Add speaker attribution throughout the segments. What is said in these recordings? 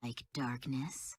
Speaker 1: Like darkness?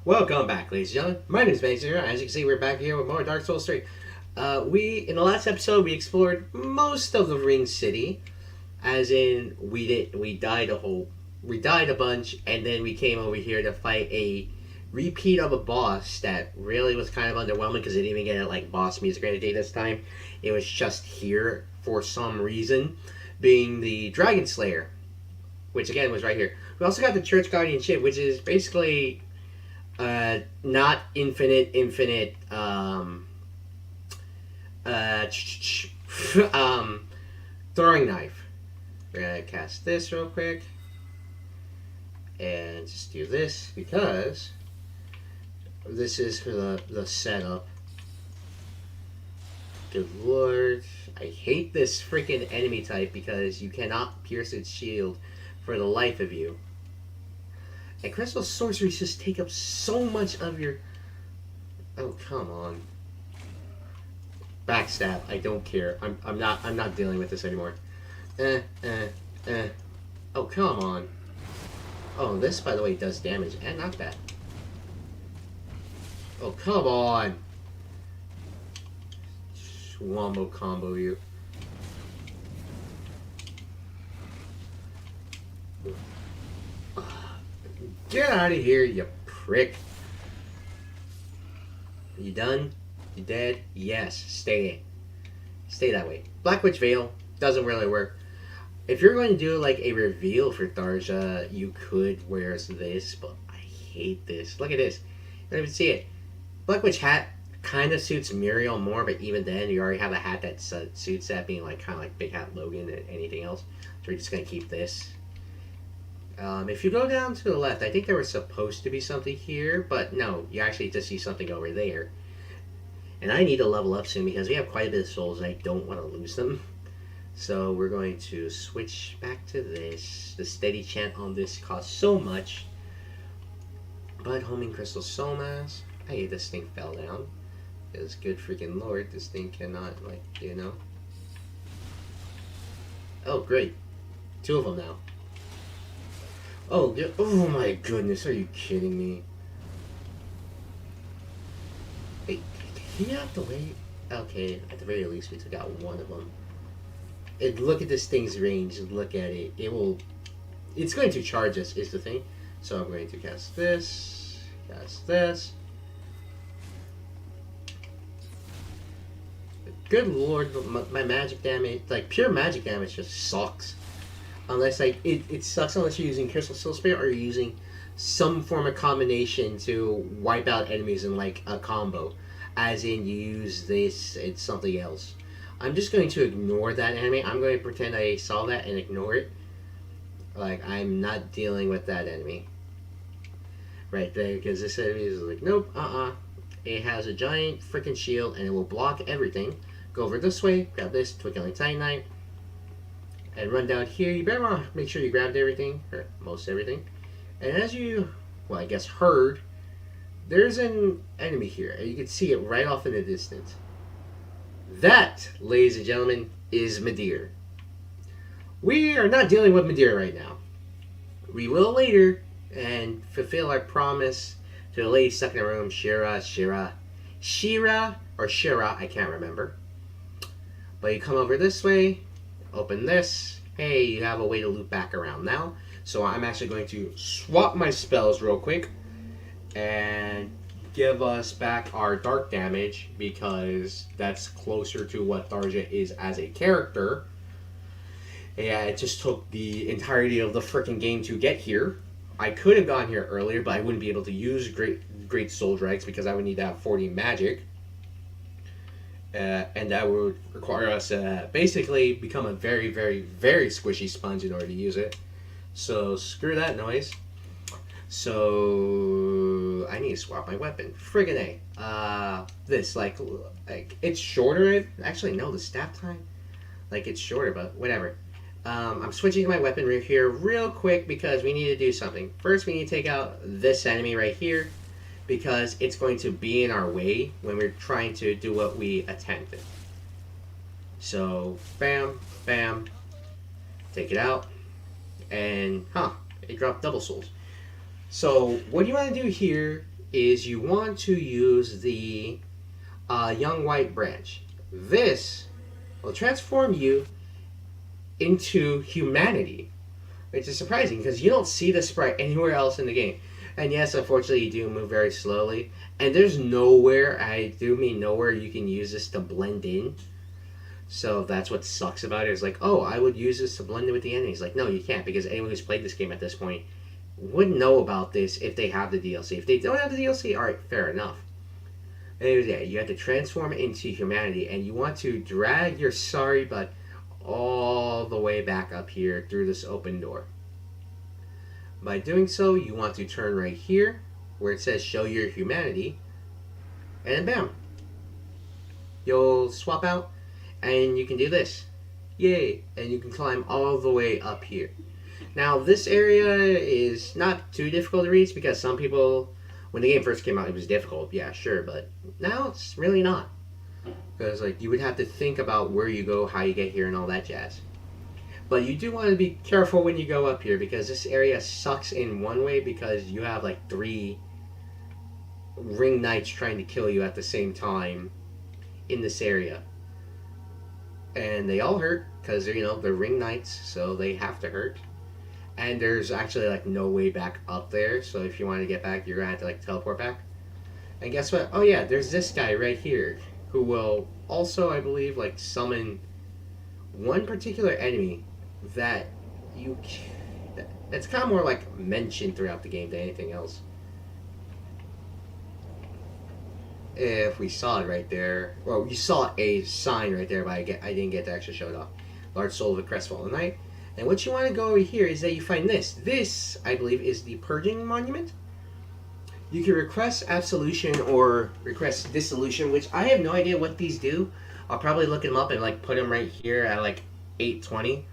Speaker 2: Welcome back, ladies and gentlemen. My name is Mason. As you can see, we're back here with more Dark Souls 3. In the last episode, we explored most of the Ring City, as in we died a bunch, and then we came over here to fight a repeat of a boss that really was kind of underwhelming because it didn't even get like boss music or anything this time. It was just here for some reason, being the Dragon Slayer, which again was right here. We also got the Church Guardian ship, which is basically not infinite, throwing knife. We're gonna cast this real quick, and just do this because this is for the setup. Good lord, I hate this freaking enemy type because you cannot pierce its shield for the life of you. And crystal sorceries just take up so much of your... Oh, come on. Backstab. I don't care. I'm not dealing with this anymore. Oh, come on. Oh, this, by the way, does damage. And not bad. Oh, come on. Wombo combo you. Get out of here, you prick. You done? You dead? Yes. Stay. Stay that way. Black Witch Veil doesn't really work. If you're going to do like a reveal for Tharja, you could wear this, but I hate this. Look at this. You don't even see it. Black Witch hat kind of suits Muriel more, but even then, you already have a hat that suits that, being like kind of like Big Hat Logan and anything else. So we're just gonna keep this. If you go down to the left, I think there was supposed to be something here, but no, you actually just see something over there. And I need to level up soon because we have quite a bit of souls and I don't want to lose them. So we're going to switch back to this. The steady chant on this costs so much. But Homing Crystal Soul Mass. Hey, this thing fell down. Because good freaking lord, this thing cannot, like, you know. Oh, great. 2 of them now. Oh, oh my goodness, are you kidding me? Hey, can you out the way? Okay, at the very least we took out one of them. And look at this thing's range, look at it. It's going to charge us, is the thing. So I'm going to cast this, Good lord, my magic damage, like pure magic damage just sucks. Unless like it sucks unless you're using Crystal Soul Spear or you're using some form of combination to wipe out enemies in like a combo. As in you use this, it's something else. I'm just going to ignore that enemy. I'm going to pretend I saw that and ignore it. Like I'm not dealing with that enemy. Right there, because this enemy is like, nope, It has a giant freaking shield and it will block everything. Go over this way, grab this, Twinkling Titanite. And run down here. You better want to make sure you grabbed everything, or most everything. And as you, well, I guess heard, there's an enemy here. And you can see it right off in the distance. That, ladies and gentlemen, is Midir. We are not dealing with Midir right now. We will later, and fulfill our promise to the lady stuck in the room, Shira. or Shira, I can't remember. But you come over this way, open this. Hey, you have a way to loop back around now. So I'm actually going to swap my spells real quick and give us back our dark damage because that's closer to what Tharja is as a character. Yeah, it just took the entirety of the freaking game to get here. I could have gone here earlier, but I wouldn't be able to use Great Soul Dregs because I would need to have 40 magic. And that would require us to basically become a very, very, very squishy sponge in order to use it. So screw that noise. So I need to swap my weapon. Friggin' A. This, like it's shorter. Actually, no, the staff time. Like, it's shorter, but whatever. I'm switching to my weapon right here real quick because we need to do something. First, we need to take out this enemy right here because it's going to be in our way when we're trying to do what we attempted. So, bam, bam. Take it out. And, it dropped double souls. So, what you want to do here is you want to use the Young White Branch. This will transform you into humanity, which is surprising because you don't see the sprite anywhere else in the game. And yes, unfortunately, you do move very slowly, and there's nowhere, I do mean nowhere, you can use this to blend in. So that's what sucks about it. It's like, oh, I would use this to blend in with the enemies. Like, no, you can't, because anyone who's played this game at this point wouldn't know about this if they have the DLC. If they don't have the DLC, alright, fair enough. Anyways, yeah, you have to transform into humanity, and you want to drag your sorry butt all the way back up here through this open door. By doing so, you want to turn right here where it says show your humanity, and then bam, you'll swap out and you can do this. Yay! And you can climb all the way up here. Now, this area is not too difficult to reach because some people, when the game first came out, it was difficult. Yeah, sure, but now it's really not. Because, like, you would have to think about where you go, how you get here, and all that jazz. But you do want to be careful when you go up here, because this area sucks in one way because you have, like, 3 ring knights trying to kill you at the same time in this area. And they all hurt, because, you know, they're ring knights, so they have to hurt. And there's actually, like, no way back up there, so if you want to get back, you're going to have to, like, teleport back. And guess what? Oh, yeah, there's this guy right here, who will also, I believe, like, summon one particular enemy that that's kind of more, like, mentioned throughout the game than anything else. If we saw it right there, well, you saw a sign right there, but I didn't get to actually show it off. Large Soul of a Crestfallen Knight. And what you want to go over here is that you find this. This, I believe, is the Purging Monument. You can request absolution or request dissolution, which I have no idea what these do. I'll probably look them up and, like, put them right here at, like, 820.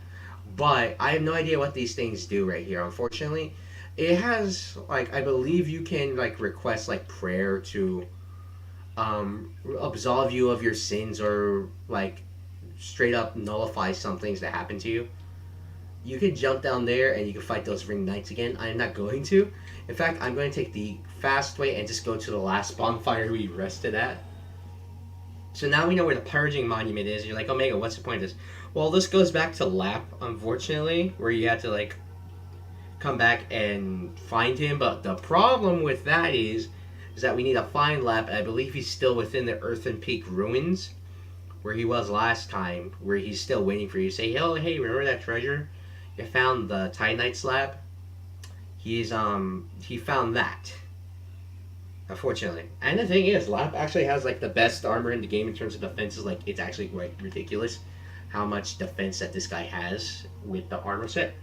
Speaker 2: But I have no idea what these things do right here, unfortunately. It has, like, I believe you can, like, request, like, prayer to absolve you of your sins or, like, straight up nullify some things that happen to you. You can jump down there and you can fight those ring knights again. I'm not going to. In fact, I'm going to take the fast way and just go to the last bonfire we rested at. So now we know where the Purging Monument is. You're like, Omega, what's the point of this? Well, this goes back to Lap, unfortunately, where you have to, like, come back and find him. But the problem with that is that we need to find Lap. I believe he's still within the Earthen Peak ruins, where he was last time, where he's still waiting for you. Say, oh, hey, remember that treasure? You found the Titanite slab? He found that. Unfortunately. And the thing is, Lap actually has, like, the best armor in the game in terms of defenses. Like, it's actually quite ridiculous how much defense that this guy has with the armor set.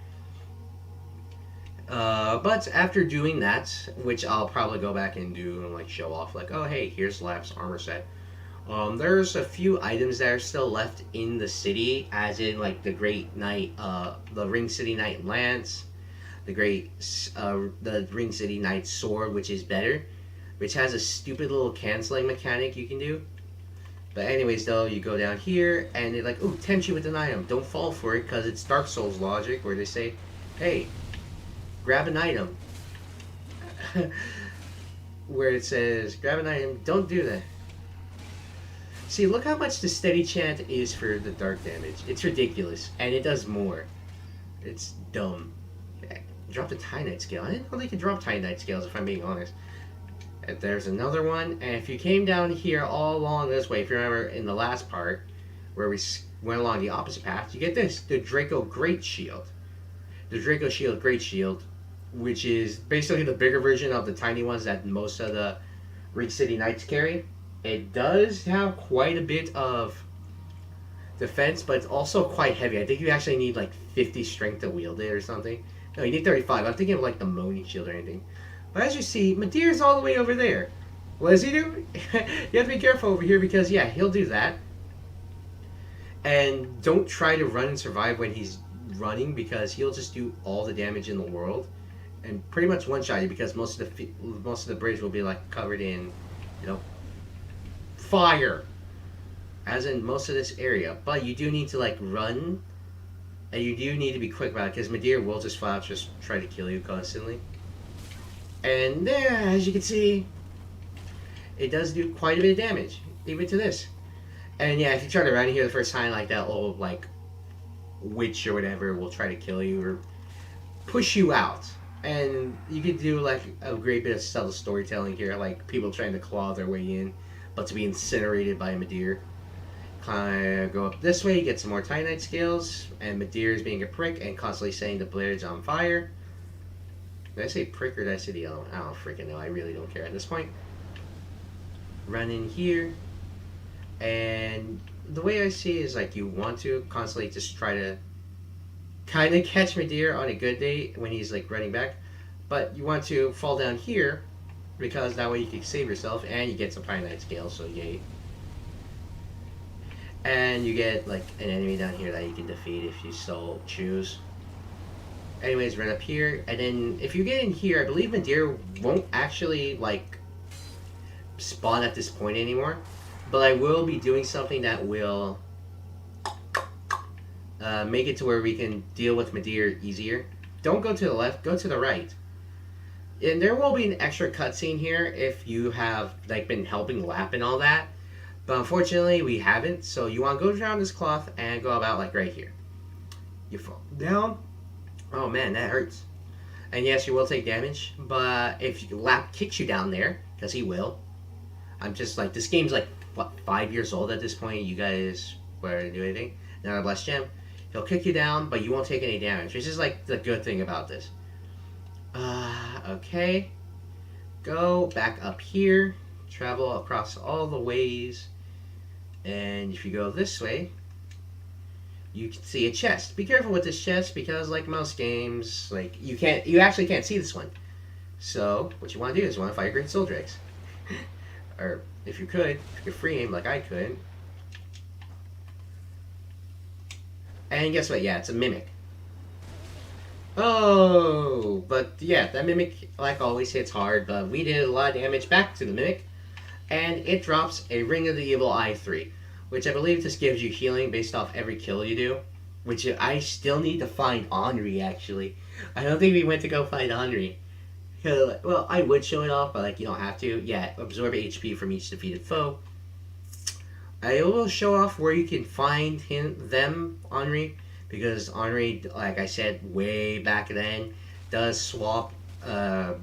Speaker 2: But after doing that, which I'll probably go back and do and, like, show off, like, oh, hey, here's Lap's armor set. There's a few items that are still left in the city, as in, like, the Great Knight, the Ring City Knight Lance, the Ring City Knight Sword, which is better, which has a stupid little canceling mechanic you can do. But anyways, though, you go down here, and they're like, ooh, tempt you with an item. Don't fall for it, because it's Dark Souls logic, where they say, hey, grab an item. Where it says, grab an item, don't do that. See, look how much the steady chant is for the dark damage. It's ridiculous, and it does more. It's dumb. Drop the Titanite scale. I didn't know they could drop Titanite scales, if I'm being honest. And there's another one, and if you came down here all along this way, if you remember in the last part, where we went along the opposite path, you get this, the Draco Great Shield. The Draco Shield Great Shield, which is basically the bigger version of the tiny ones that most of the Reach City Knights carry. It does have quite a bit of defense, but it's also quite heavy. I think you actually need like 50 strength to wield it or something. No, you need 35. I'm thinking of like the Moaning Shield or anything. But as you see, Madeir's all the way over there. What does he do? You have to be careful over here because, yeah, he'll do that. And don't try to run and survive when he's running because he'll just do all the damage in the world and pretty much one-shot you because most of the bridge will be like covered in, you know, fire. As in most of this area. But you do need to like run and you do need to be quick about it because Madeir will just flat out just try to kill you constantly. And there, as you can see, it does do quite a bit of damage, even to this. And yeah, if you try to run here the first time, like that old like witch or whatever will try to kill you or push you out. And you could do like a great bit of subtle storytelling here, like people trying to claw their way in, but to be incinerated by Madeir. Kind of go up this way, get some more Titanite scales, and Madeir is being a prick and constantly saying the blade's on fire. Did I say prick or did I say the yellow one? I don't freaking know. I really don't care at this point. Run in here. And the way I see it is like you want to constantly just try to kind of catch Madeir on a good day when he's like running back. But you want to fall down here because that way you can save yourself and you get some Titanite scales, so yay. And you get like an enemy down here that you can defeat if you so choose. Anyways, run up here, and then if you get in here, I believe Madeir won't actually like spawn at this point anymore. But I will be doing something that will make it to where we can deal with Madeir easier. Don't go to the left, go to the right. And there will be an extra cutscene here if you have like been helping Lap and all that. But unfortunately, we haven't. So you want to go around this cloth and go about like right here. You fall down. Oh man, that hurts. And yes, you will take damage, but if Lap kicks you down there, because he will. I'm just like, this game's like, what, 5 years old at this point? You guys were to do anything? Not a blessed gem. He'll kick you down, but you won't take any damage, which is like the good thing about this. Okay. Go back up here. Travel across all the ways. And if you go this way, you can see a chest. Be careful with this chest because, like most games, like you actually can't see this one. So what you want to do is you want to fight Great Soul Drakes, or if you could free aim like I could. And guess what? Yeah, it's a mimic. Oh, but yeah, that mimic, like always, hits hard. But we did a lot of damage back to the mimic, and it drops a Ring of the Evil Eye 3. Which I believe just gives you healing based off every kill you do. Which I still need to find Anri, actually. I don't think we went to go find Anri. Well, I would show it off, but like you don't have to. Yeah, absorb HP from each defeated foe. I will show off where you can find them, Anri. Because Anri, like I said, way back then, does swap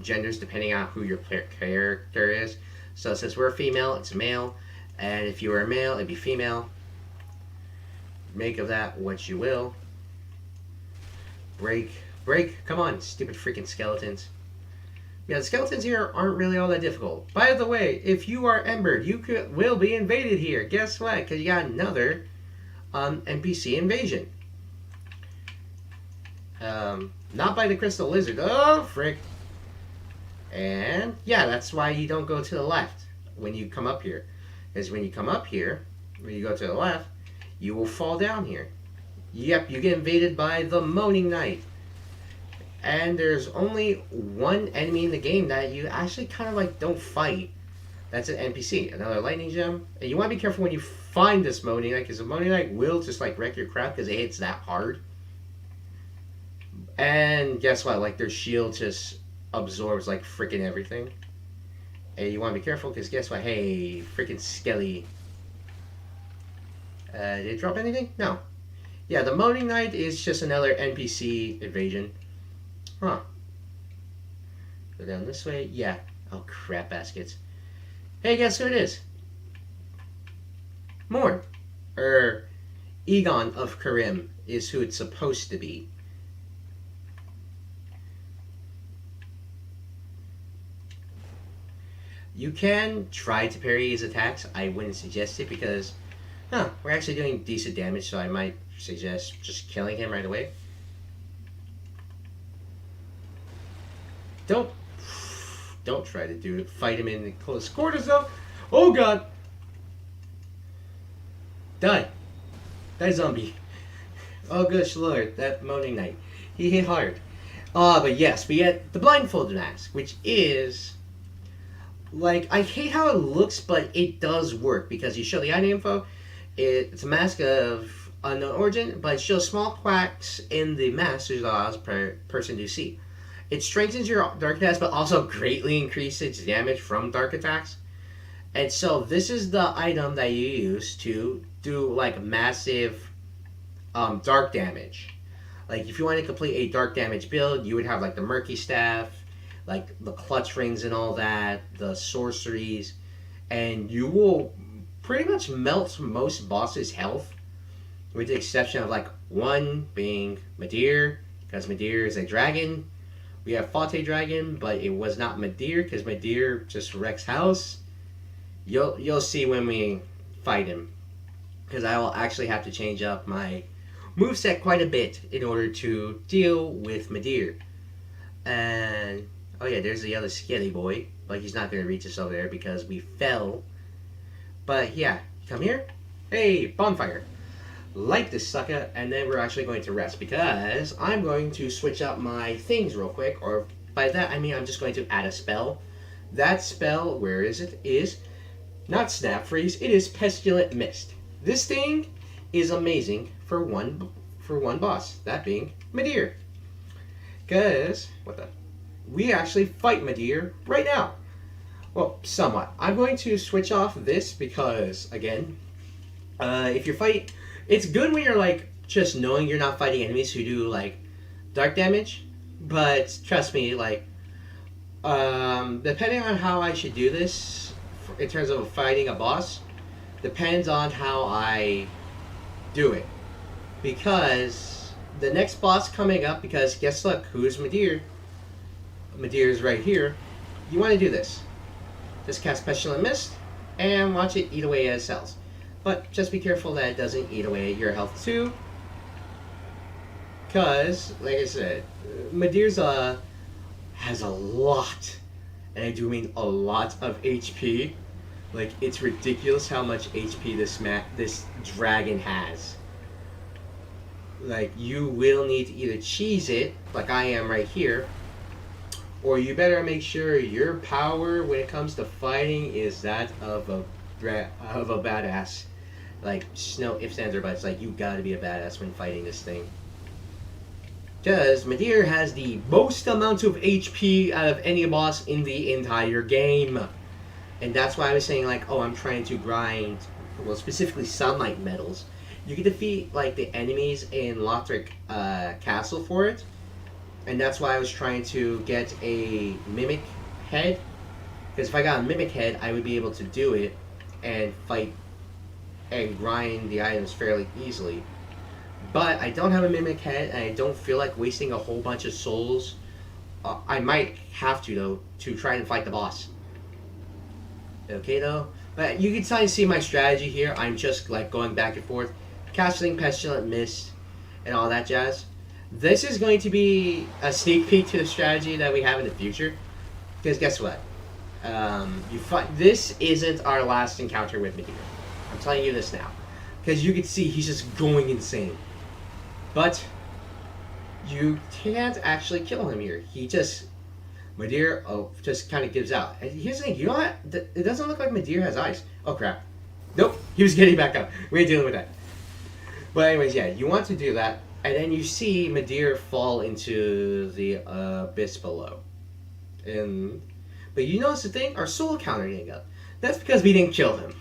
Speaker 2: genders depending on who your character is. So since we're female, it's a male. And if you were a male, it'd be female. Make of that what you will. Break. Come on, stupid freaking skeletons. Yeah, the skeletons here aren't really all that difficult. By the way, if you are Embered, you will be invaded here. Guess what? Because you got another NPC invasion. Not by the Crystal Lizard. Oh, frick. And yeah, that's why you don't go to the left when you come up here. Is when you come up here, when you go to the left, you will fall down here. Yep, you get invaded by the Moaning Knight. And there's only one enemy in the game that you actually kind of like don't fight. That's an NPC, another lightning gem. And you want to be careful when you find this Moaning Knight, because the Moaning Knight will just like wreck your crap because it hits that hard. And guess what? Like their shield just absorbs like freaking everything. And you want to be careful because guess what? Hey, freaking Skelly. Did it drop anything? No. Yeah, the Moaning Knight is just another NPC invasion. Huh. Go down this way. Yeah. Oh, crap baskets. Hey, guess who it is? Morn. Egon of Karim is who it's supposed to be. You can try to parry his attacks. I wouldn't suggest it because, we're actually doing decent damage, so I might suggest just killing him right away. Don't try to do it. Fight him in the close quarters, though. Oh god! Die, zombie. Oh gosh lord, that Moaning Knight. He hit hard. But yes, we get the Blindfolded Mask, which is like, I hate how it looks, but it does work because you show the item info. It's a mask of unknown origin, but it shows small cracks in the mask, which allows a person to see. It strengthens your dark attacks, but also greatly increases damage from dark attacks. And so this is the item that you use to do like massive dark damage. Like if you want to complete a dark damage build, you would have like the Murky Staff, like the clutch rings and all that, the sorceries, and you will pretty much melt most bosses' health, with the exception of like one being Midir, because Midir is a dragon. We have fought a dragon, but it was not Midir, because Midir just wrecks house. You'll see when we fight him, because I will actually have to change up my moveset quite a bit in order to deal with Midir. And oh yeah, there's the other skelly boy, but he's not going to reach us over there because we fell. But yeah, come here. Hey, bonfire. Light this sucker, and then we're actually going to rest because I'm going to switch up my things real quick. Or by that I mean I'm just going to add a spell. That spell, where is it? Is not Snap Freeze. It is Pestilent Mist. This thing is amazing for one boss, that being Midir. Because we actually fight Midir right now. Well, somewhat. I'm going to switch off this because, again, if you're fighting, it's good when you're like just knowing you're not fighting enemies who do like dark damage. But trust me, like, depending on how I should do this in terms of fighting a boss, depends on how I do it. Because the next boss coming up, because guess what, who's Midir? Midir is right here. You want to do this. Just cast Pestilent Mist and watch it eat away at cells. But just be careful that it doesn't eat away at your health too. Because, like I said, Midir's has a lot, and I do mean a lot of HP. Like, it's ridiculous how much HP this dragon has. Like, you will need to either cheese it, like I am right here, or you better make sure your power when it comes to fighting is that of a badass. Like, no ifs, ands, or buts. Like, you gotta be a badass when fighting this thing. Because Midir has the most amount of HP out of any boss in the entire game. And that's why I was saying, like, oh, I'm trying to grind, well, specifically Sunlight Metals. You can defeat, like, the enemies in Lothric Castle for it. And that's why I was trying to get a Mimic Head. Because if I got a Mimic Head, I would be able to do it and fight and grind the items fairly easily. But I don't have a Mimic Head, and I don't feel like wasting a whole bunch of souls. I might have to, though, to try and fight the boss. Okay, though? But you can kind of see my strategy here. I'm just, like, going back and forth, casting Pestilent Mist, and all that jazz. This is going to be a sneak peek to the strategy that we have in the future. Because guess what? This isn't our last encounter with Midir. I'm telling you this now. Because you can see he's just going insane. But you can't actually kill him here. He just... Midir just kind of gives out. And here's the thing. You know what? It doesn't look like Midir has eyes. Oh, crap. Nope. He was getting back up. We ain't dealing with that. But anyways, yeah. You want to do that. And then you see Midir fall into the abyss below. But you notice the thing? Our soul counter didn't go. That's because we didn't kill him.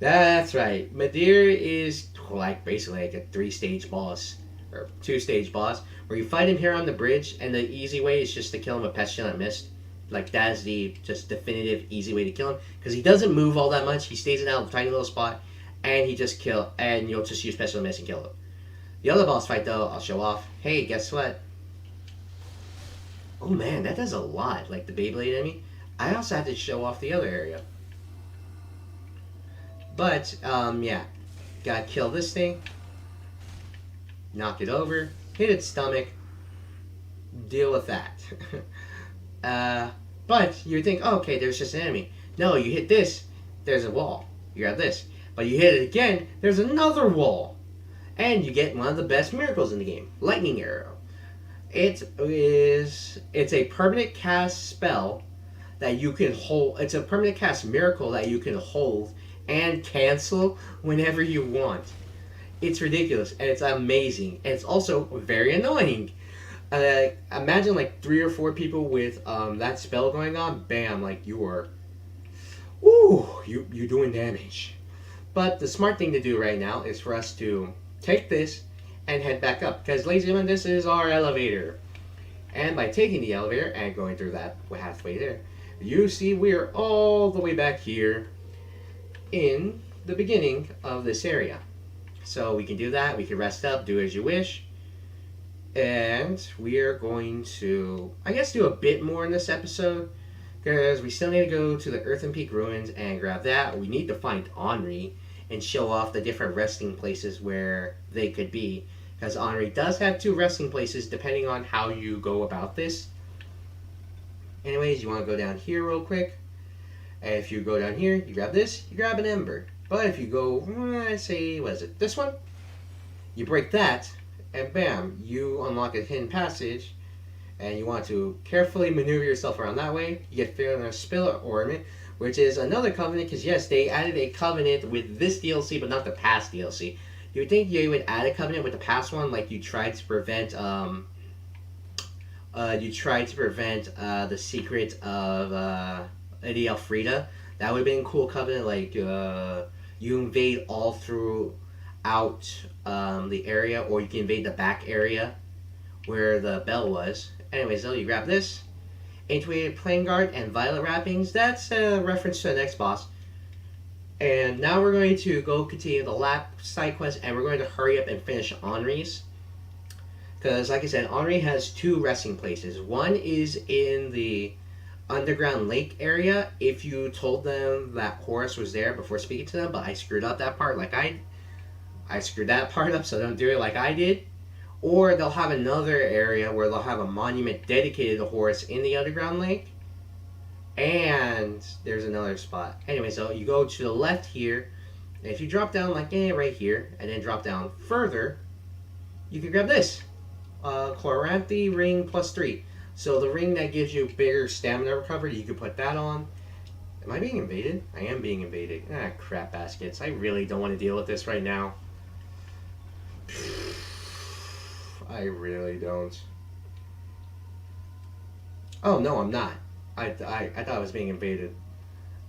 Speaker 2: That's right. Madir is like basically like a 3-stage boss or 2-stage boss where you fight him here on the bridge, and the easy way is just to kill him with Pestilent Mist. Like that is the just definitive easy way to kill him because he doesn't move all that much. He stays in that tiny little spot, and he just kill, and you'll just use Pestilent Mist and kill him. The other boss fight though, I'll show off. Hey, guess what? Oh man, that does a lot. Like the Beyblade enemy. I also have to show off the other area. But, yeah. Gotta kill this thing. Knock it over. Hit its stomach. Deal with that. But you think, oh, okay, there's just an enemy. No, you hit this, there's a wall. You got this. But you hit it again, there's another wall. And you get one of the best miracles in the game. Lightning Arrow. It's a permanent cast spell that you can hold. It's a permanent cast miracle that you can hold and cancel whenever you want. It's ridiculous and it's amazing. And it's also very annoying. Imagine like 3 or 4 people with that spell going on. Bam, like you are, you're doing damage. But the smart thing to do right now is for us to take this and head back up. Because, ladies and gentlemen, this is our elevator. And by taking the elevator and going through that halfway there, you see we're all the way back here in the beginning of this area. So we can do that. We can rest up, do as you wish. And we are going to, I guess, do a bit more in this episode. Because we still need to go to the Earthen Peak Ruins and grab that. We need to find Anri and show off the different resting places where they could be. Because Anri does have 2 resting places depending on how you go about this. Anyways, you want to go down here real quick. And if you go down here, you grab this, you grab an ember. But if you go, say, what is it, this one? You break that, and bam, you unlock a hidden passage. And you want to carefully maneuver yourself around that way. You get Fearless Spirit Ornament, which is another covenant, because yes, they added a covenant with this DLC, but not the past DLC. You would think you would add a covenant with the past one, like you tried to prevent, the secret of Eddie Elfrida. That would have been a cool covenant. Like you invade all throughout the area, or you can invade the back area where the bell was. Anyways, though, you grab this, Intuitive Plain Guard and Violet Wrappings. That's a reference to the next boss. And now we're going to go continue the lap side quest, and we're going to hurry up and finish Anri's. Because, like I said, Anri has 2 resting places. One is in the underground lake area, if you told them that Horus was there before speaking to them, but I screwed up that part like I screwed that part up, so don't do it like I did. Or they'll have another area where they'll have a monument dedicated to Horus in the underground lake. And there's another spot. Anyway, so you go to the left here. And if you drop down like right here, and then drop down further, you can grab this. Chloranthe Ring +3. So the ring that gives you bigger stamina recovery, you can put that on. Am I being invaded? I am being invaded. Ah, crap baskets. I really don't want to deal with this right now. I really don't. Oh, no, I'm not. I thought I was being invaded.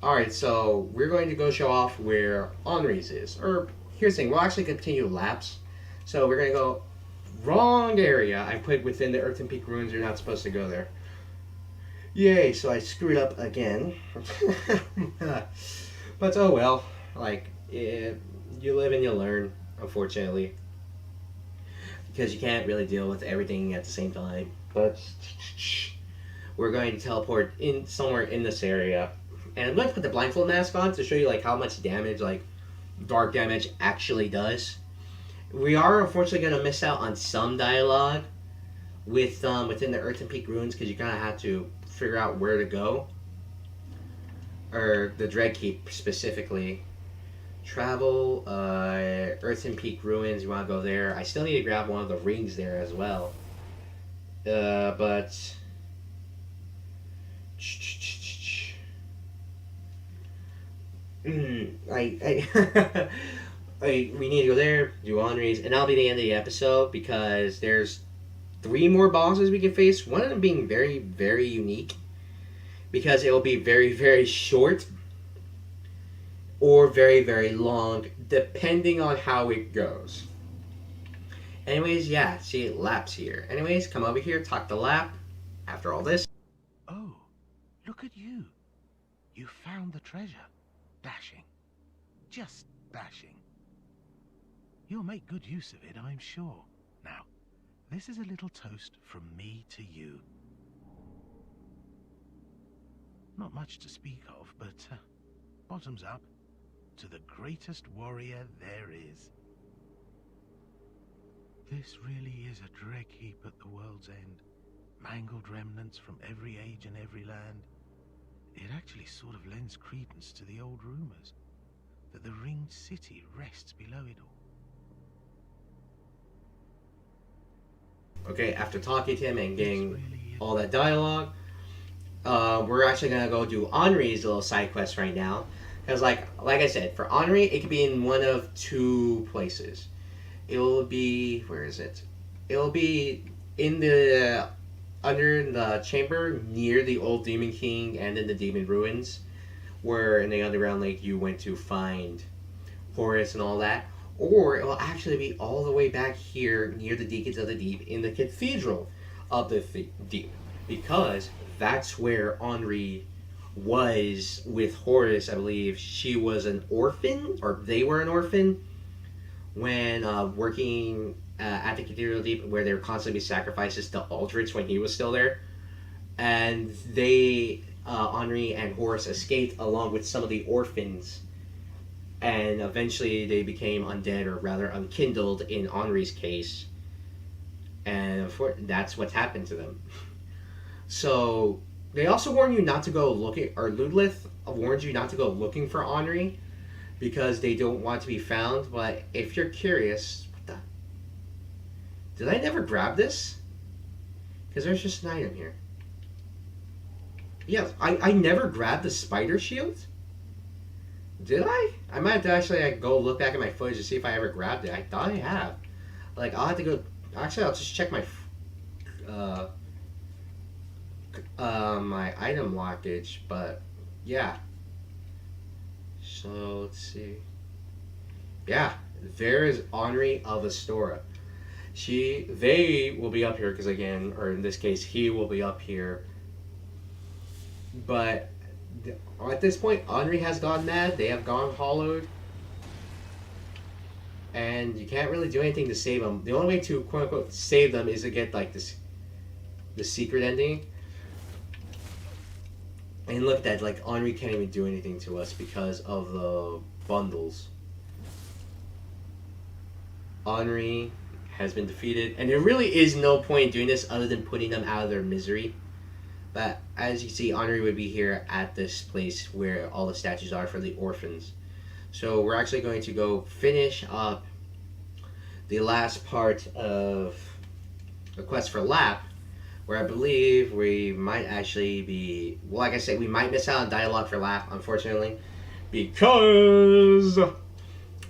Speaker 2: Alright, so we're going to go show off where Anri's is. Or, here's the thing, we'll actually continue laps. So we're going to go wrong area. I put within the Earthen Peak Ruins. You're not supposed to go there. Yay, so I screwed up again. But oh well. Like, you live and you learn, unfortunately. Because you can't really deal with everything at the same time. But we're going to teleport in somewhere in this area. And I'm going to put the Blindfolded Mask on to show you like how much damage, like dark damage, actually does. We are unfortunately going to miss out on some dialogue with within the Earthen Peak Ruins, because you kind of have to figure out where to go. Or the Dreadkeep specifically. Travel, Earthen Peak Ruins, you want to go there. I still need to grab one of the rings there as well. But... we need to go there, do Anri's, and that'll be the end of the episode, because there's 3 more bosses we can face. One of them being very, very unique, because it will be very, very short. or very, very long, depending on how it goes. Anyways, yeah, see, Lap's here. Anyways, come over here, talk to Lap. After all this.
Speaker 1: Oh, look at you. You found the treasure. Dashing. Just dashing. You'll make good use of it, I'm sure. Now, this is a little toast from me to you. Not much to speak of, but bottoms up to the greatest warrior there is. This really is a dreck heap at the world's end. Mangled remnants from every age and every land. It actually sort of lends credence to the old rumors that the ringed city rests below it all.
Speaker 2: Okay, after talking to him and getting all that dialogue, we're actually gonna go do Anri's little side quest right now. Because like I said, for Anri, it could be in one of two places. It'll be, where is it? It'll be in the under the chamber near the old Demon King and in the Demon Ruins, where in the underground lake you went to find Horus and all that. Or it will actually be all the way back here near the Deacons of the Deep in the Cathedral of the Deep, because that's where Anri was with Horus. I believe she was an orphan, or they were an orphan, when working at the Cathedral of the Deep, where they were constantly sacrifices to Aldrich when he was still there. And they, Anri and Horus escaped along with some of the orphans, and eventually they became undead, or rather unkindled in Anri's case, and that's what's happened to them. So they also warn you not to go looking, or Ludlith warns you not to go looking for Anri, because they don't want to be found. But if you're curious, what the? Did I never grab this? Because there's just an item here. Yeah, I never grabbed the spider shield. Did I? I might have to actually go look back at my footage to see if I ever grabbed it. I thought I have. Like, I'll have to go. Actually, I'll just check my my item lockage. But yeah. So let's see. Yeah, there is Anri of Astora. They will be up here because, again, or in this case, he will be up here. But at this point, Anri has gone mad. They have gone hollowed. And you can't really do anything to save them. The only way to, quote-unquote, save them is to get, like, the secret ending. And look at that, like, Anri can't even do anything to us because of the bundles. Anri has been defeated. And there really is no point in doing this other than putting them out of their misery. But as you see, Anri would be here at this place where all the statues are for the orphans. So we're actually going to go finish up the last part of the quest for Lap, where I believe we might actually be, well, like I said, we might miss out on dialogue for Lap, unfortunately, because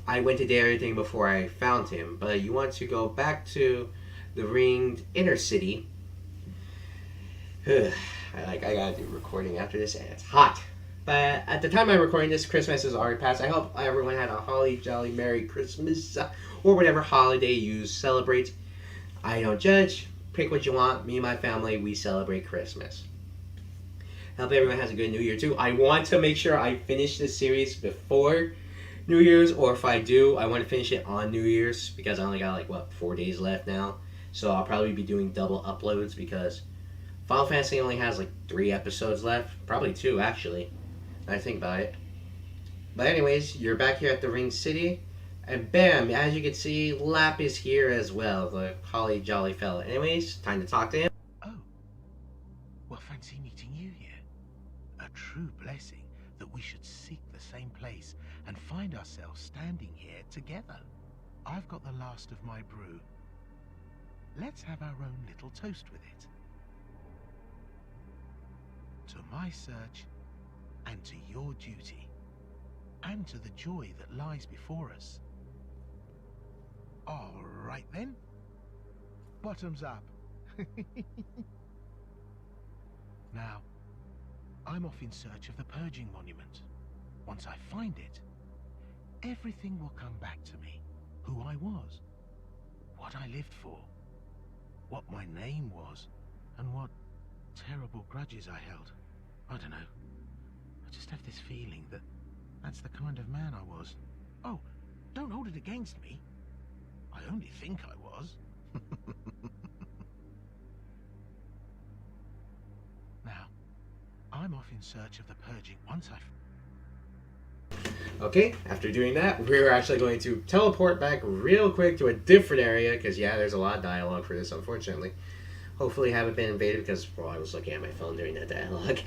Speaker 2: I went to do everything before I found him. But you want to go back to the ringed inner city. I gotta do recording after this, and it's hot. But at the time I'm recording this, Christmas is already passed. I hope everyone had a holly jolly Merry Christmas, or whatever holiday you celebrate. I don't judge. Pick what you want. Me and my family, we celebrate Christmas. I hope everyone has a good New Year too. I want to make sure I finish this series before New Year's, or if I do, I want to finish it on New Year's, because I only got 4 days left now. So I'll probably be doing double uploads, because Final Fantasy only has 3 episodes left. Probably 2, actually, when I think about it. But anyways, you're back here at the Ring City. And bam, as you can see, Lap is here as well, the holly jolly fella. Anyways, time to talk to him.
Speaker 1: Oh, well, fancy meeting you here. A true blessing that we should seek the same place and find ourselves standing here together. I've got the last of my brew. Let's have our own little toast with it. To my search, and to your duty, and to the joy that lies before us. All right then. Bottoms up. Now, I'm off in search of the Purging Monument. Once I find it, everything will come back to me. Who I was, what I lived for, what my name was, and what terrible grudges I held. I don't know. I just have this feeling that that's the kind of man I was. Oh, don't hold it against me. I only think I was. Now, I'm off in search of the purging once I've...
Speaker 2: Okay, after doing that, we're actually going to teleport back real quick to a different area, because, yeah, there's a lot of dialogue for this, unfortunately. Hopefully I haven't been invaded, because, well, I was looking at my phone during that dialogue.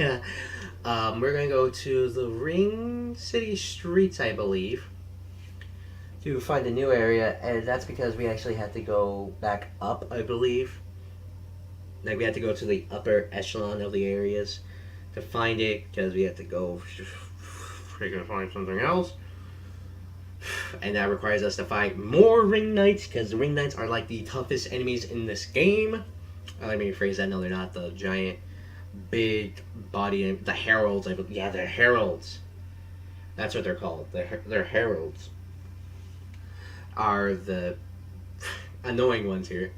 Speaker 2: We're going to go to the Ring City streets, I believe, to find a new area, and that's because we actually had to go back up, I believe. Like, we had to go to the upper echelon of the areas to find it, because we had to go... freaking find something else, and that requires us to fight more Ring Knights, because the Ring Knights are like the toughest enemies in this game. Let me rephrase that. No, they're not. The giant, big body, the heralds. Yeah, they're heralds. That's what they're called. They're heralds. Are the annoying ones here.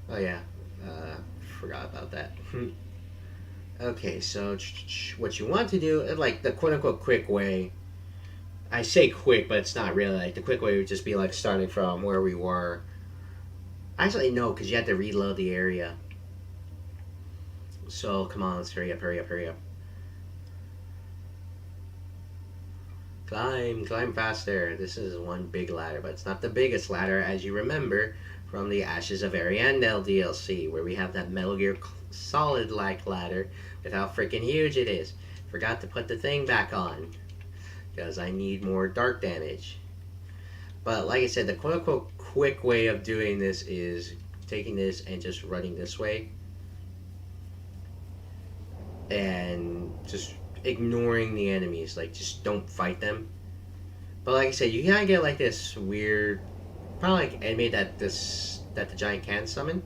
Speaker 2: Oh yeah, forgot about that. Okay, so what you want to do, like the quote-unquote quick way, I say quick, but it's not really. Like, the quick way would just be like starting from where we were. Actually, no, because you have to reload the area. So, come on, let's hurry up, hurry up, hurry up. Climb faster. This is one big ladder, but it's not the biggest ladder, as you remember from the Ashes of Ariandel DLC, where we have that Metal Gear Solid-like ladder with how freaking huge it is. Forgot to put the thing back on, because I need more dark damage. But like I said, the quote-unquote quick way of doing this is taking this and just running this way. And just ignoring the enemies. Like, just don't fight them. But like I said, you gotta get like this weird, probably like enemy that the giant can summon.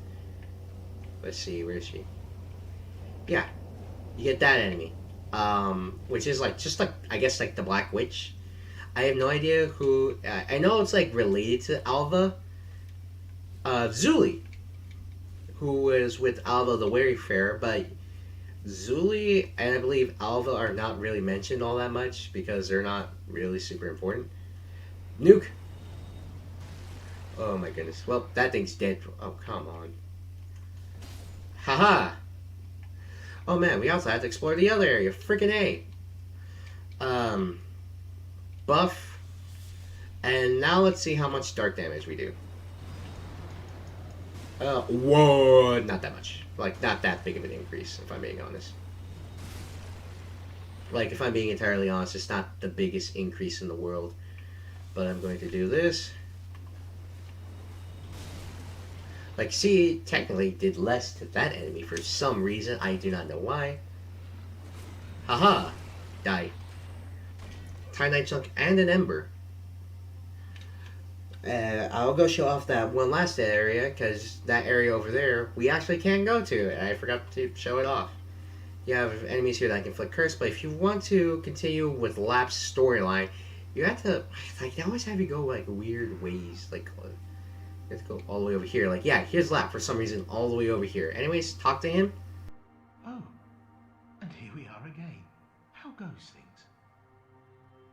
Speaker 2: Let's see, where is she? Yeah, you get that enemy, which is like just like, I guess, like the Black Witch. I have no idea who. I know it's like related to Alva. Zuli, who is with Alva the Wayfarer, but Zuli and I believe Alva are not really mentioned all that much because they're not really super important. Nuke. Oh my goodness. Well, that thing's dead. Oh, come on. Haha. Oh man, we also have to explore the other area. Freaking A. Buff. And now let's see how much dark damage we do. Whoa, not that much. Like, not that big of an increase, if I'm being honest. Like, if I'm being entirely honest, it's not the biggest increase in the world. But I'm going to do this. Like, see, technically did less to that enemy for some reason. I do not know why. Haha. Die. Titanite chunk and an ember. I'll go show off that one last area, because that area over there, we actually can't go to, and I forgot to show it off. You have enemies here that can inflict curse, but if you want to continue with Lap's storyline, you have to, like, they always have you go, like, weird ways, like, you have to go all the way over here. Like, yeah, here's Lap for some reason, all the way over here. Anyways, talk to him.
Speaker 1: Oh, and here we are again. How goes things?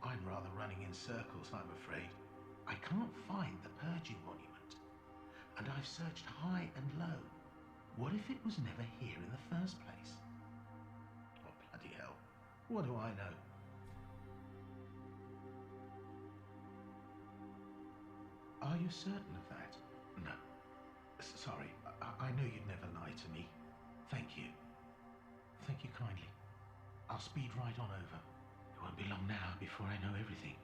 Speaker 1: I'm rather running in circles, I'm afraid. I can't find the Purging Monument, and I've searched high and low. What if it was never here in the first place? Oh, bloody hell. What do I know? Are you certain of that? No. Sorry, I know you'd never lie to me. Thank you. Thank you kindly. I'll speed right on over. It won't be long now before I know everything.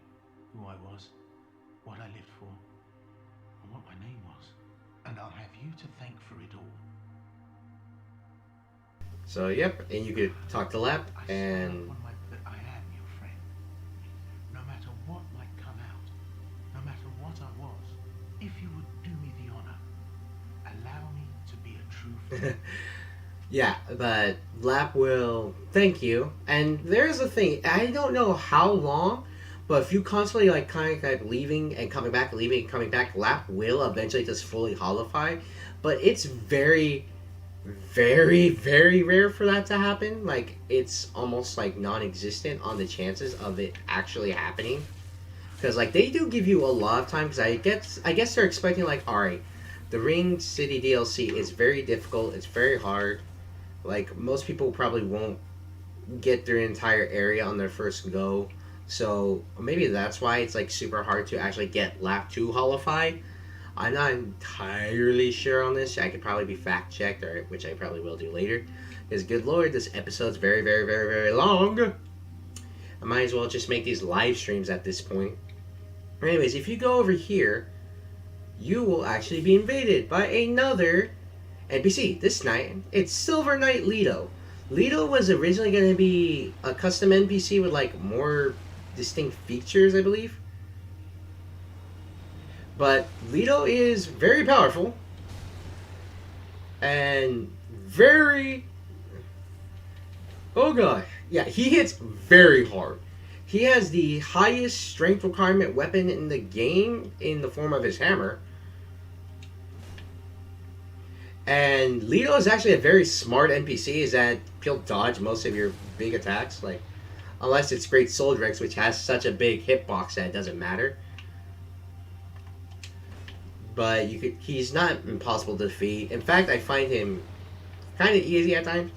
Speaker 1: Who I was, what I lived for, and what my name was. And I'll have you to thank for it all.
Speaker 2: So, yep, and you could talk to Lap, and...
Speaker 1: I am your friend. No matter what might come out, no matter what I was, if you would do me the honor, allow me to be a true friend.
Speaker 2: Yeah, but Lap will thank you. And there's a thing, I don't know how long, But if you constantly like kind of like leaving and coming back, leaving and coming back, lap will eventually just fully holify. But it's very, very, very rare for that to happen. Like it's almost like non-existent on the chances of it actually happening. Because like they do give you a lot of time. Because I guess they're expecting like, all right, the Ring City DLC is very difficult. It's very hard. Like most people probably won't get their entire area on their first go. So maybe that's why it's like super hard to actually get lap 2 holify. I'm not entirely sure on this. I could probably be fact checked, or which I probably will do later. Because good lord, this episode's very, very, very, very long. I might as well just make these live streams at this point. Anyways, if you go over here, you will actually be invaded by another NPC. This night, it's Silver Knight Lito. Lito was originally going to be a custom NPC with like more distinct features, I believe. But Lito is very powerful and very... Oh god. Yeah, he hits very hard. He has the highest strength requirement weapon in the game in the form of his hammer. And Lito is actually a very smart NPC, is that he'll dodge most of your big attacks. Like, unless it's Great Soldrex, which has such a big hitbox that it doesn't matter. But he's not impossible to defeat. In fact, I find him kind of easy at times,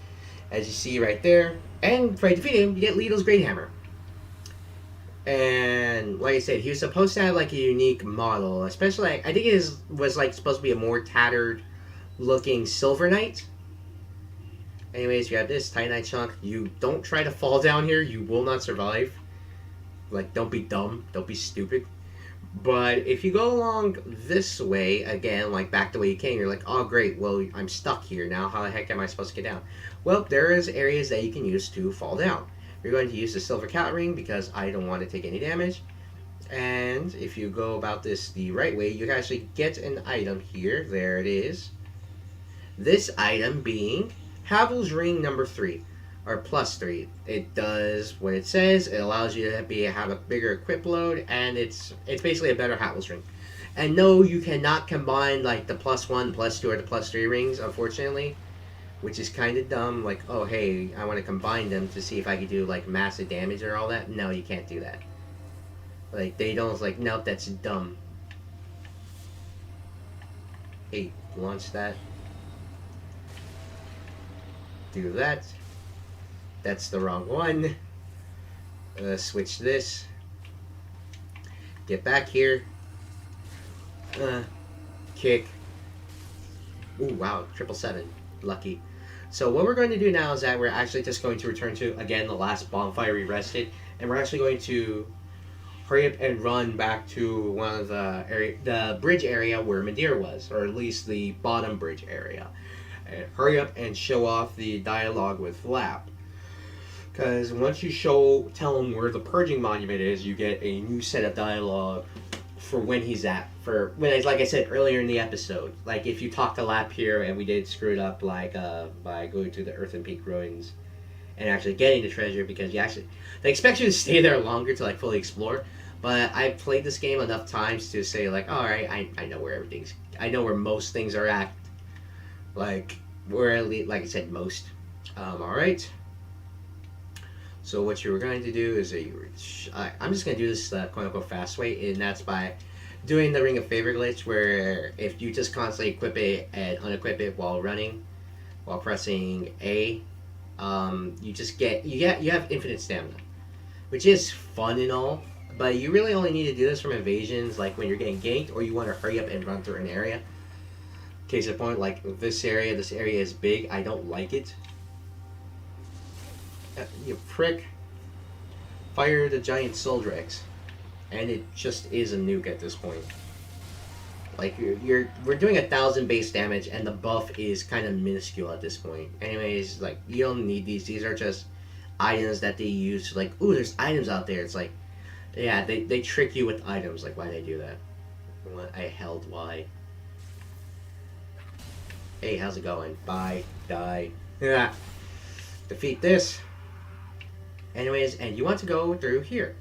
Speaker 2: as you see right there. And if I defeat him, you get Lito's Great Hammer. And like I said, he was supposed to have like a unique model, especially I think it was like supposed to be a more tattered looking Silver Knight. Anyways, you have this Titan Knight chunk. You don't try to fall down here, you will not survive. Like, don't be dumb, don't be stupid. But if you go along this way, again, like back the way you came, you're like, oh great, well, I'm stuck here now, how the heck am I supposed to get down? Well, there is areas that you can use to fall down. You're going to use the Silver Cat Ring because I don't want to take any damage. And if you go about this the right way, you can actually get an item here. There it is. This item being Havel's Ring number 3, or plus 3. It does what it says. It allows you to have a bigger equip load, and it's basically a better Havel's Ring. And no, you cannot combine like the plus 1, plus 2, or the plus 3 rings, unfortunately, which is kind of dumb. Like, oh hey, I want to combine them to see if I could do like massive damage or all that. No, you can't do that. Like, they don't, like, nope, that's dumb. Hey, launch that. Do that. That's the wrong one. Switch this. Get back here. Kick. Ooh, wow, 777. Lucky. So what we're going to do now is that we're actually just going to return to, again, the last bonfire we rested. And we're actually going to hurry up and run back to one of the bridge area where Madeira was, or at least the bottom bridge area. And hurry up and show off the dialogue with Lap. Because once you tell him where the Purging Monument is, you get a new set of dialogue for when he's at. Like I said earlier in the episode, like if you talk to Lap here and we did screw it up, like by going to the Earthen Peak ruins and actually getting the treasure, because they expect you to stay there longer to like fully explore. But I've played this game enough times to say like, all right, I know where I know where most things are at. Like, like I said, most. All right. So what you were going to do is I'm just going to do this quote unquote fast way, and that's by doing the Ring of Favor glitch, where if you just constantly equip it and unequip it while running, while pressing A, you have infinite stamina, which is fun and all, but you really only need to do this from invasions, like when you're getting ganked or you want to hurry up and run through an area. Case in point, like this area is big. I don't like it. You prick. Fire the giant Soldrex, and it just is a nuke at this point. Like we're doing 1,000 base damage, and the buff is kind of minuscule at this point. Anyways, like you don't need these. These are just items that they use. Like, ooh, there's items out there. It's like, yeah, they trick you with items. Like, why they do that? I held Y. Hey, how's it going? Bye. Die. Yeah. Defeat this. Anyways, and you want to go through here.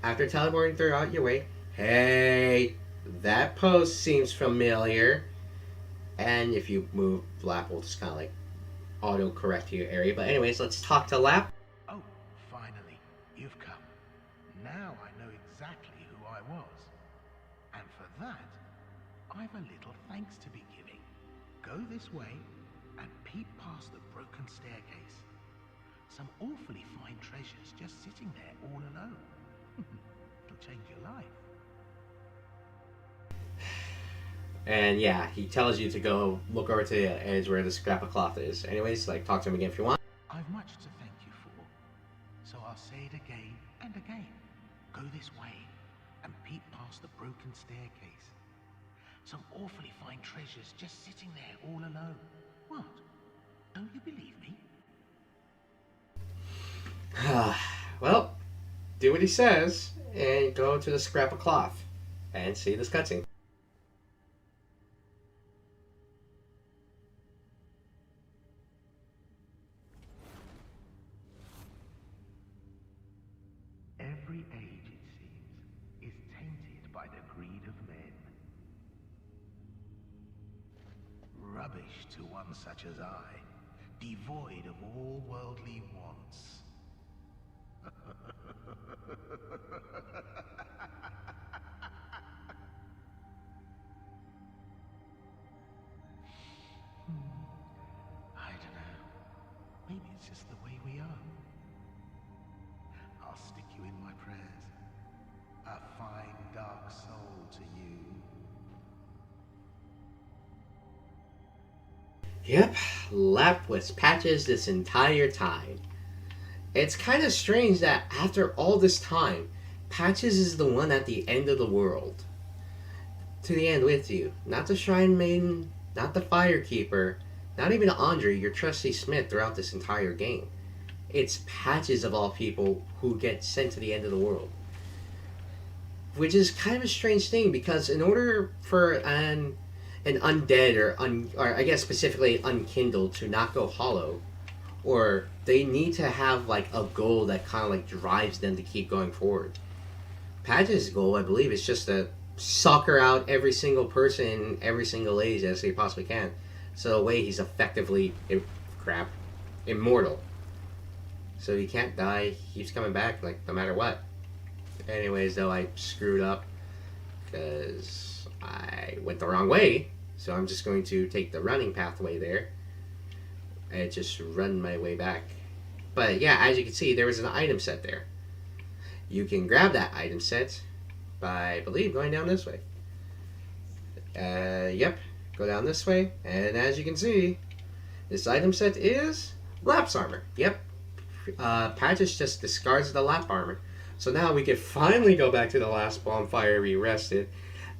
Speaker 2: After teleporting throughout your way, hey, that post seems familiar. And if you move, Lap will just kind of like auto-correct your area. But anyways, let's talk to Lap.
Speaker 1: Oh, finally, you've come. Now I know exactly who I was. And for that, I've a little thanks to be giving. Go this way and peep past the broken staircase. Some awfully fine treasures just sitting there all alone. It'll change your life.
Speaker 2: And yeah, he tells you to go look over to the edge where the scrap of cloth is. Anyways, like, talk to him again if you want.
Speaker 1: I've much to thank you for, so I'll say it again and again. Go this way and peep past the broken staircase. Some awfully fine treasures just sitting there all alone. What? Don't you believe me?
Speaker 2: Well, do what he says and go to the scrap of cloth and see this cutscene.
Speaker 1: Every age, it seems, is tainted by the greed of men. Rubbish to one such as I, devoid of all worldly wants. I don't know. Maybe it's just the way we are. I'll stick you in my prayers. A fine dark soul to you.
Speaker 2: Yep, Lap was Patches this entire time. It's kind of strange that after all this time, Patches is the one at the end of the world. To the end with you. Not the Shrine Maiden, not the Firekeeper, not even Anri, your trusty smith throughout this entire game. It's Patches of all people who get sent to the end of the world. Which is kind of a strange thing, because in order for an undead or I guess specifically unkindled to not go hollow, or they need to have like a goal that kind of like drives them to keep going forward. Patches' goal, I believe, is just to sucker out every single person, every single age as they possibly can. So that way he's effectively, immortal. So he can't die, he keeps coming back, like, no matter what. Anyways, though, I screwed up because I went the wrong way. So I'm just going to take the running pathway there and just run my way back. But yeah, as you can see, there was an item set there. You can grab that item set by, I believe, going down this way. Yep, go down this way, and as you can see, this item set is Lap's armor. Yep, Patches just discards the Lap armor. So now we can finally go back to the last bonfire we rested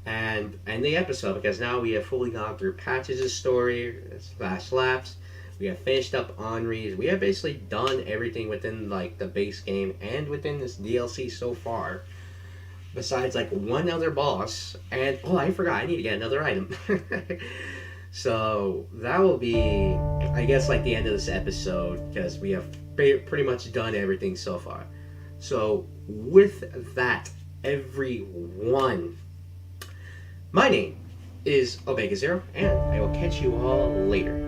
Speaker 2: and end the episode, because now we have fully gone through Patches' story / Lap's. We have finished up Anri's. We have basically done everything within like the base game and within this DLC so far. Besides like one other boss. And oh, I forgot, I need to get another item. So that will be, I guess, like the end of this episode, because we have pretty much done everything so far. So with that, everyone, my name is Omega Zero, and I will catch you all later.